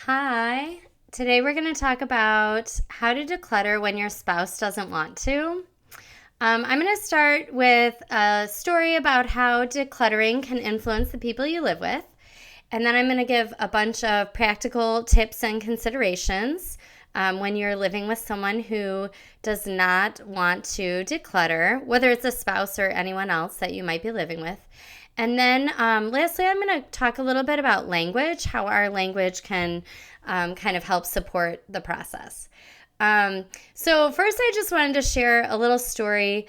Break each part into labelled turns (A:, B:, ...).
A: Hi. Today we're going to talk about how to declutter when your spouse doesn't want to. I'm going to start with a story about how decluttering can influence the people you live with. And then I'm going to give a bunch of practical tips and considerations when you're living with someone who does not want to declutter, whether it's a spouse or anyone else that you might be living with. And then lastly, I'm going to talk a little bit about language, how our language can kind of help support the process. So first, I just wanted to share a little story.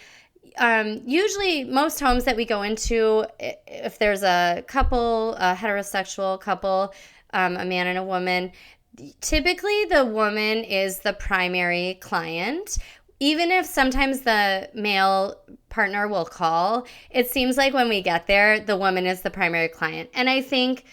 A: Usually, most homes that we go into, if there's a couple, a heterosexual couple, a man and a woman, typically the woman is the primary client. Even if sometimes the male partner will call, it seems like when we get there, the woman is the primary client. And I think,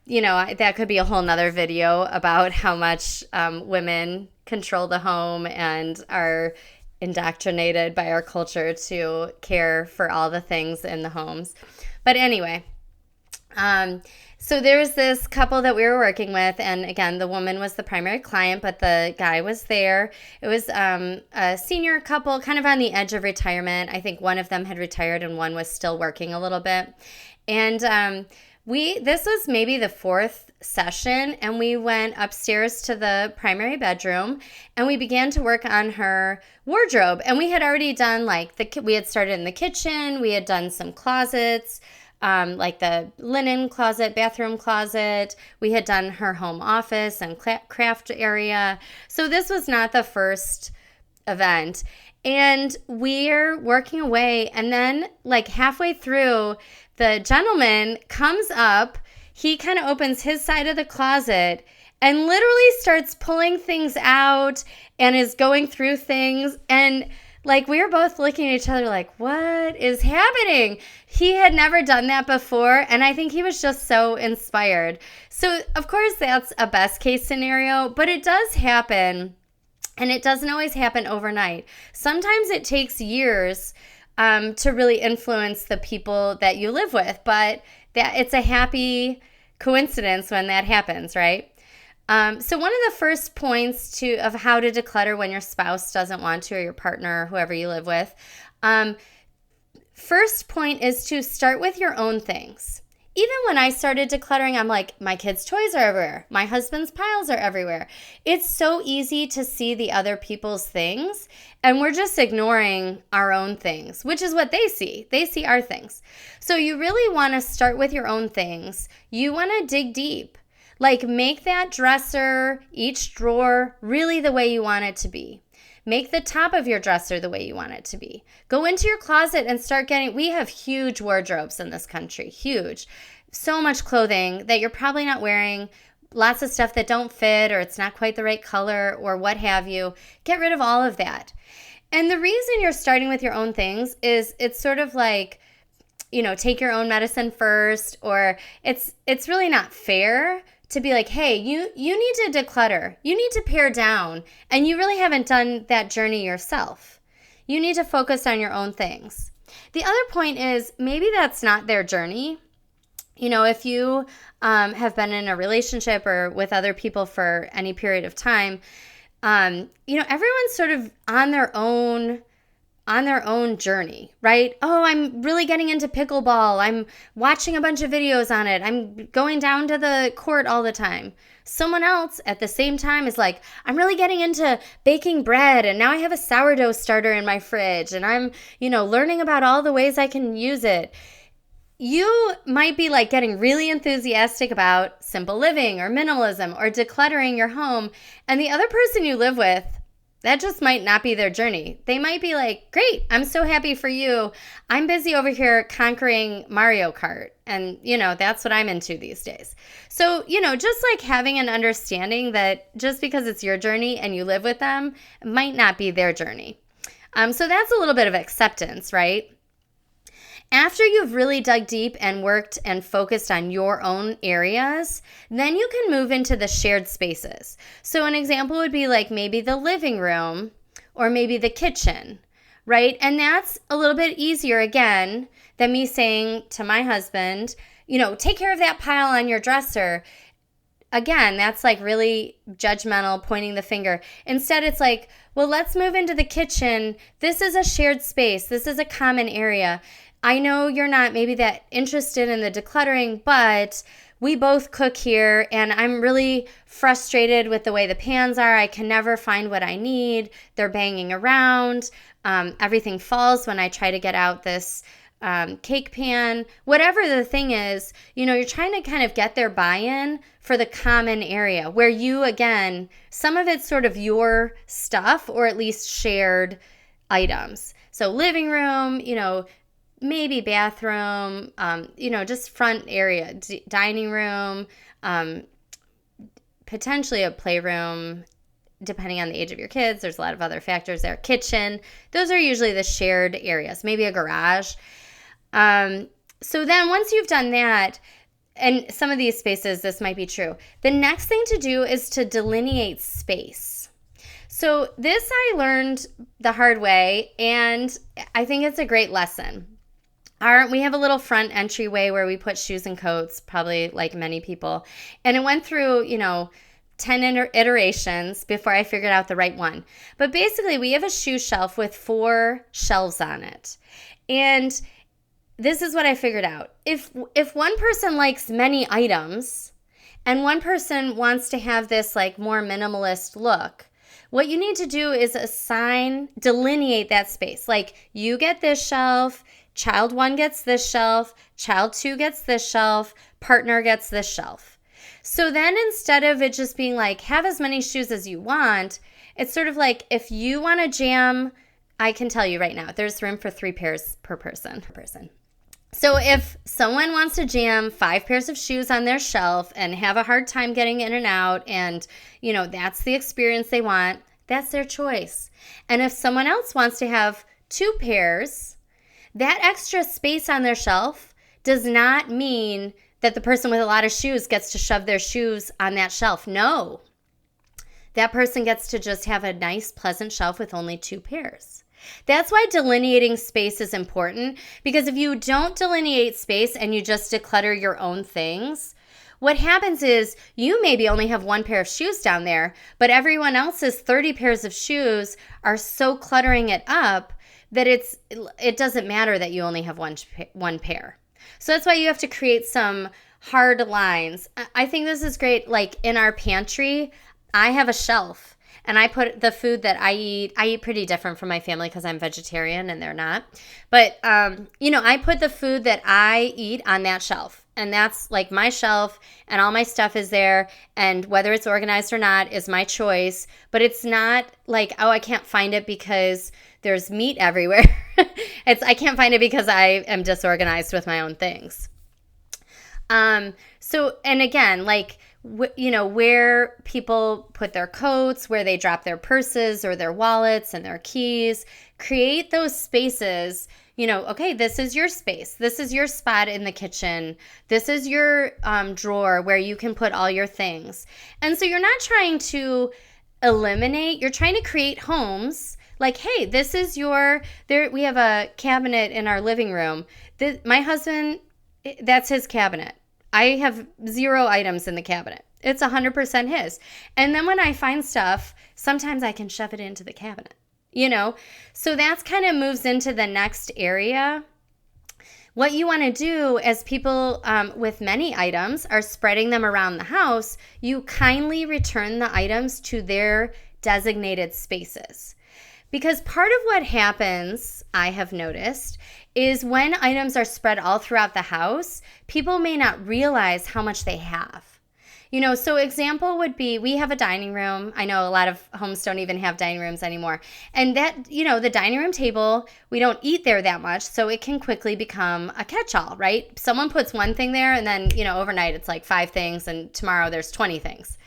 A: that could be a whole nother video about how much women control the home and are indoctrinated by our culture to care for all the things in the homes. But anyway, so there was this couple that we were working with, and again, the woman was the primary client, but the guy was there. It was a senior couple, kind of on the edge of retirement. I think one of them had retired and one was still working a little bit. And this was maybe the fourth session, and we went upstairs to the primary bedroom, and we began to work on her wardrobe. And we had already done we had started in the kitchen, we had done some closets, like the linen closet, bathroom closet. We had done her home office and craft area. So this was not the first event. And we're working away. And then halfway through, the gentleman comes up. He kind of opens his side of the closet and literally starts pulling things out and is going through things. And we were both looking at each other like, what is happening? He had never done that before, and I think he was just so inspired. So, of course, that's a best case scenario, but it does happen, and it doesn't always happen overnight. Sometimes it takes years to really influence the people that you live with, but it's a happy coincidence when that happens, right? So one of the first points of how to declutter when your spouse doesn't want to, or your partner, or whoever you live with, first point is to start with your own things. Even when I started decluttering, I'm like, my kids' toys are everywhere. My husband's piles are everywhere. It's so easy to see the other people's things, and we're just ignoring our own things, which is what they see. They see our things. So you really want to start with your own things. You want to dig deep. Make that dresser, each drawer, really the way you want it to be. Make the top of your dresser the way you want it to be. Go into your closet and we have huge wardrobes in this country, huge. So much clothing that you're probably not wearing, lots of stuff that don't fit or it's not quite the right color or what have you. Get rid of all of that. And the reason you're starting with your own things is it's sort of like, take your own medicine first, or it's really not fair to be like, hey, you need to declutter. You need to pare down. And you really haven't done that journey yourself. You need to focus on your own things. The other point is maybe that's not their journey. If you have been in a relationship or with other people for any period of time, everyone's sort of on their own journey, right? Oh, I'm really getting into pickleball. I'm watching a bunch of videos on it. I'm going down to the court all the time. Someone else at the same time is like, I'm really getting into baking bread, and now I have a sourdough starter in my fridge, and I'm, learning about all the ways I can use it. You might be getting really enthusiastic about simple living or minimalism or decluttering your home, and the other person you live with, that just might not be their journey. They might be like, great, I'm so happy for you. I'm busy over here conquering Mario Kart. And, that's what I'm into these days. So, just having an understanding that just because it's your journey and you live with them, it might not be their journey. So that's a little bit of acceptance, right? After you've really dug deep and worked and focused on your own areas, then you can move into the shared spaces. So an example would be maybe the living room or maybe the kitchen, right? And that's a little bit easier, again, than me saying to my husband, take care of that pile on your dresser. again, that's like really judgmental, pointing the finger. Instead, it's like, well, let's move into the kitchen. This is a shared space. This is a common area. I know you're not maybe that interested in the decluttering, but we both cook here and I'm really frustrated with the way the pans are. I can never find what I need. They're banging around. Everything falls when I try to get out this cake pan. Whatever the thing is, you're trying to kind of get their buy-in for the common area where you, again, some of it's sort of your stuff or at least shared items. So living room, maybe bathroom, just front area, dining room, potentially a playroom, depending on the age of your kids. There's a lot of other factors there. Kitchen, those are usually the shared areas, maybe a garage. So then once you've done that, and some of these spaces, this might be true, the next thing to do is to delineate space. So this I learned the hard way, and I think it's a great lesson. We have a little front entryway where we put shoes and coats, probably like many people. And it went through, 10 iterations before I figured out the right one. But basically, we have a shoe shelf with 4 shelves on it. And this is what I figured out. If one person likes many items and one person wants to have this like more minimalist look, what you need to do is delineate that space. Like you get this shelf, child 1 gets this shelf, child 2 gets this shelf, partner gets this shelf. So then instead of it just being like, have as many shoes as you want, it's sort of like if you want to jam, I can tell you right now, there's room for 3 pairs per person. So if someone wants to jam 5 pairs of shoes on their shelf and have a hard time getting in and out and, that's the experience they want, that's their choice. And if someone else wants to have 2 pairs, that extra space on their shelf does not mean that the person with a lot of shoes gets to shove their shoes on that shelf. No. That person gets to just have a nice, pleasant shelf with only 2 pairs. That's why delineating space is important, because if you don't delineate space and you just declutter your own things, what happens is you maybe only have 1 pair of shoes down there, but everyone else's 30 pairs of shoes are so cluttering it up that it doesn't matter that you only have one pair. So that's why you have to create some hard lines. I think this is great. Like in our pantry, I have a shelf. And I put the food that I eat pretty different from my family because I'm vegetarian and they're not. But, I put the food that I eat on that shelf. And that's like my shelf and all my stuff is there. And whether it's organized or not is my choice. But it's not like, oh, I can't find it because there's meat everywhere. I can't find it because I am disorganized with my own things. So, and again, like, where people put their coats, where they drop their purses or their wallets and their keys, create those spaces. Okay, this is your space. This is your spot in the kitchen. This is your drawer where you can put all your things. And so you're not trying to eliminate, you're trying to create homes. Like, hey, this is we have a cabinet in our living room. My husband, that's his cabinet. I have 0 items in the cabinet. It's 100% his. And then when I find stuff, sometimes I can shove it into the cabinet, So that's kind of moves into the next area. What you want to do as people with many items are spreading them around the house, you kindly return the items to their designated spaces. Because part of what happens, I have noticed, is when items are spread all throughout the house, people may not realize how much they have. So example would be, we have a dining room. I know a lot of homes don't even have dining rooms anymore. And that, the dining room table, we don't eat there that much, so it can quickly become a catch-all, right? Someone puts one thing there and then, overnight it's like 5 things and tomorrow there's 20 things.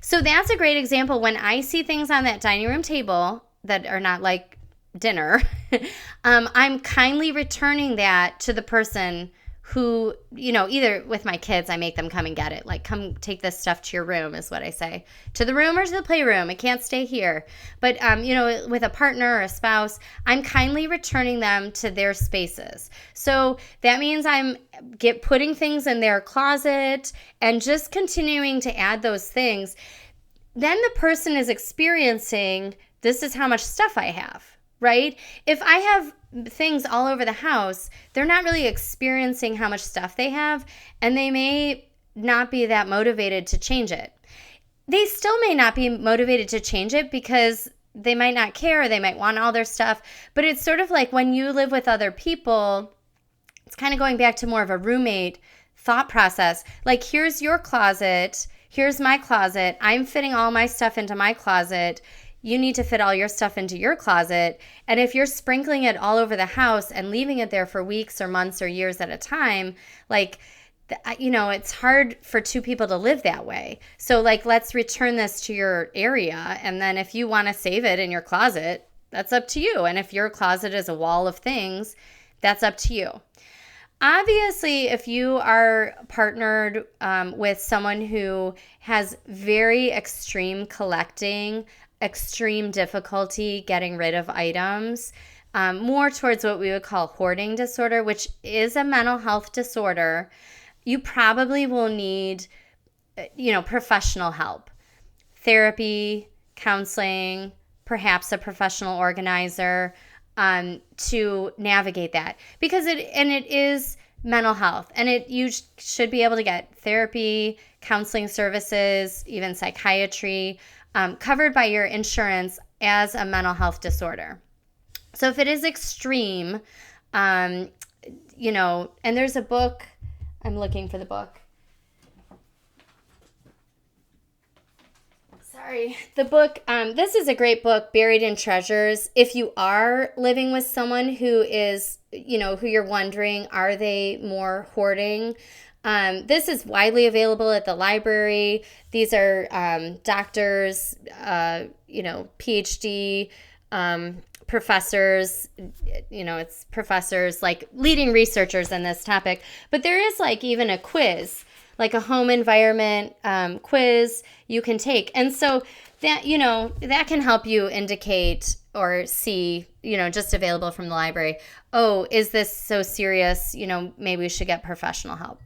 A: So that's a great example. When I see things on that dining room table that are not like dinner, I'm kindly returning that to the person who, either with my kids, I make them come and get it. Like, come take this stuff to your room is what I say. To the room or to the playroom. It can't stay here. But, with a partner or a spouse, I'm kindly returning them to their spaces. So that means I'm putting things in their closet and just continuing to add those things. Then the person is experiencing, this is how much stuff I have, right? If I have things all over the house, they're not really experiencing how much stuff they have, and they may not be that motivated to change it. They still may not be motivated to change it because they might not care, or they might want all their stuff, but it's sort of like when you live with other people, it's kind of going back to more of a roommate thought process. Like, here's your closet, here's my closet, I'm fitting all my stuff into my closet, you need to fit all your stuff into your closet. And if you're sprinkling it all over the house and leaving it there for weeks or months or years at a time, like, it's hard for two people to live that way. So, like, let's return this to your area. And then if you want to save it in your closet, that's up to you. And if your closet is a wall of things, that's up to you. Obviously, if you are partnered with someone who has very extreme collecting, extreme difficulty getting rid of items, more towards what we would call hoarding disorder, which is a mental health disorder, you probably will need, professional help, therapy, counseling, perhaps a professional organizer, to navigate that, because it is mental health, and you should be able to get therapy, counseling services, even psychiatry, covered by your insurance as a mental health disorder. So if it is extreme, and there's a book, I'm looking for the book. The book, this is a great book, Buried in Treasures. If you are living with someone who is, who you're wondering, are they more hoarding? This is widely available at the library. These are doctors, PhD professors, it's professors, like leading researchers in this topic. But there is like even a quiz, like a home environment quiz you can take. And so that, that can help you indicate or see, just available from the library, oh, is this so serious? Maybe we should get professional help.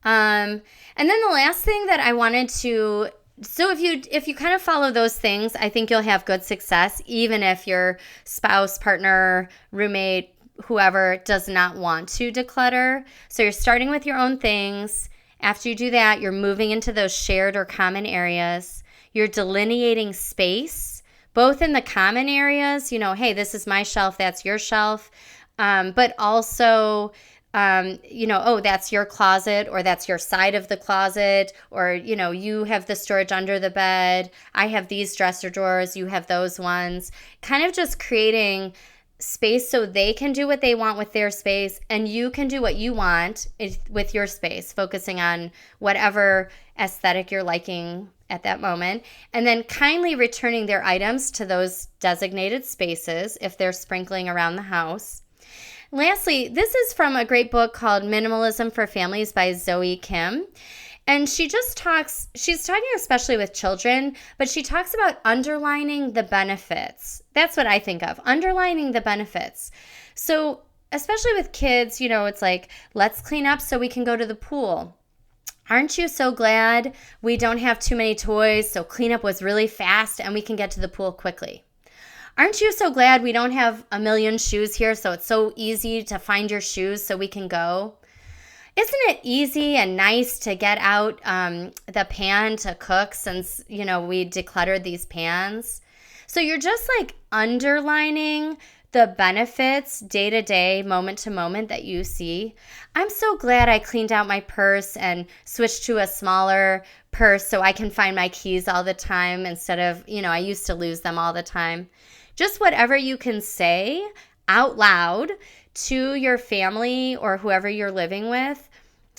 A: And then the last thing that I wanted to, so if you kind of follow those things, I think you'll have good success, even if your spouse, partner, roommate, whoever does not want to declutter. So you're starting with your own things. After you do that, you're moving into those shared or common areas. You're delineating space, both in the common areas, hey, this is my shelf, that's your shelf, but also, oh, that's your closet, or that's your side of the closet, or, you have the storage under the bed, I have these dresser drawers, you have those ones, kind of just creating space so they can do what they want with their space, and you can do what you want with your space, focusing on whatever aesthetic you're liking at that moment, and then kindly returning their items to those designated spaces if they're sprinkling around the house. Lastly, this is from a great book called Minimalism for Families by Zoe Kim. And she's talking especially with children, but she talks about underlining the benefits. That's what I think of, underlining the benefits. So especially with kids, it's like, let's clean up so we can go to the pool. Aren't you so glad we don't have too many toys, so cleanup was really fast and we can get to the pool quickly? Aren't you so glad we don't have a million shoes here, so it's so easy to find your shoes so we can go? Isn't it easy and nice to get out the pan to cook since, we decluttered these pans? So you're just like underlining the benefits day to day, moment to moment that you see. I'm so glad I cleaned out my purse and switched to a smaller purse so I can find my keys all the time instead of, I used to lose them all the time. Just whatever you can say out loud to your family or whoever you're living with,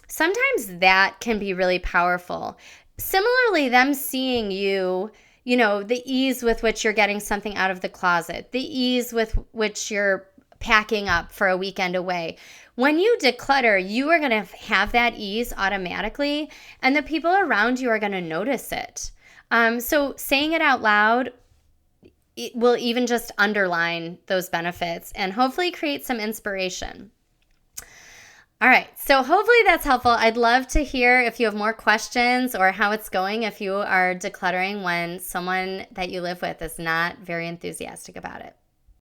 A: sometimes that can be really powerful. Similarly, them seeing you, the ease with which you're getting something out of the closet, the ease with which you're packing up for a weekend away. When you declutter, you are going to have that ease automatically, and the people around you are going to notice it. So saying it out loud, it will even just underline those benefits and hopefully create some inspiration. All right, so hopefully that's helpful. I'd love to hear if you have more questions or how it's going if you are decluttering when someone that you live with is not very enthusiastic about it.